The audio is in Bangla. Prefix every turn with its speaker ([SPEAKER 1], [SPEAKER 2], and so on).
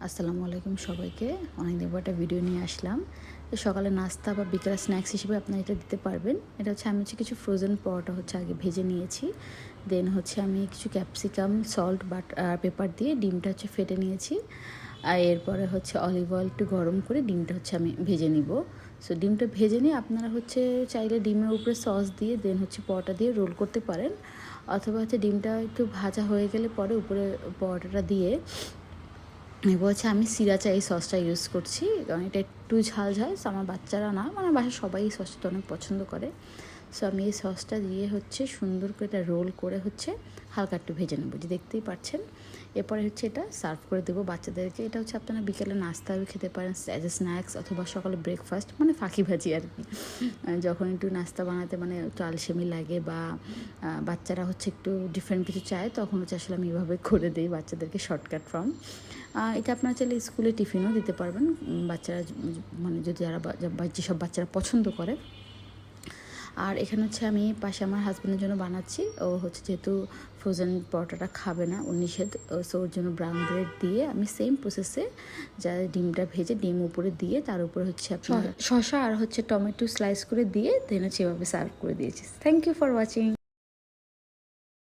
[SPEAKER 1] আসসালামু আলাইকুম সবাইকে। অনেকদিন পর একটা ভিডিও নিয়ে আসলাম। তো সকালে নাস্তা বা বিকেলে স্ন্যাক্স হিসেবে আপনারা এটা দিতে পারবেন। এটা হচ্ছে আমি কিছু ফ্রোজেন পরোটা আগে ভেজে নিয়েছি। দেন আমি কিছু ক্যাপসিকাম, সল্ট, পেপার দিয়ে ডিমটা ফেটে নিয়েছি। আর এরপরে অলিভ অয়েল একটু গরম করে ডিমটা আমি ভেজে নিব। সো ডিমটা ভেজে নিয়ে আপনারা চাইলে ডিমের উপরে সস দিয়ে দেন পরোটা দিয়ে রোল করতে পারেন, অথবা ডিমটা একটু ভাজা হয়ে গেলে পরে উপরে পরোটাটা দিয়ে এবার আমি সিরাচা এই সসটা ইউজ করছি, কারণ এটা একটু ঝাল ঝাল। আমার বাচ্চারা না, মানে বাসায় সবাই এই সসটা অনেক পছন্দ করে। সো আমি এই সসটা দিয়ে সুন্দর করে এটা রোল করে হালকা একটু ভেজে নেবো, যে দেখতেই পাচ্ছেন। এরপরে এটা সার্ভ করে দেবো বাচ্চাদেরকে। এটা আপনারা বিকেলে নাস্তাও খেতে পারেন, অ্যাজ এ স্ন্যাক্স, অথবা সকালে ব্রেকফাস্ট, মানে ফাঁকি ভাজি আর কি। যখন একটু নাস্তা বানাতে মানে একটু আলসেমি লাগে বা বাচ্চারা একটু ডিফারেন্ট কিছু চায়, তখন আসলে আমি এভাবে করে দিই বাচ্চাদেরকে, শর্টকাট ফর্ম। এটা আপনারা চাইলে স্কুলে টিফিনও দিতে পারবেন, বাচ্চারা মানে যদি যারা যেসব বাচ্চারা পছন্দ করে। আর এখানে আমি পাশে আমার হাজব্যান্ডের জন্য বানাচ্ছি। ও যেহেতু ফ্রোজেন পরোটাটা খাবে না, ও নিষেধ। সো ওর জন্য ব্রাউন ব্রেড দিয়ে আমি সেম প্রসেসে যা ডিমটা ভেজে ডিম উপরে দিয়ে তার উপরে আপনার শসা আর টমেটো স্লাইস করে দিয়ে দেন এভাবে সার্ভ করে দিয়েছি। Thank you for watching.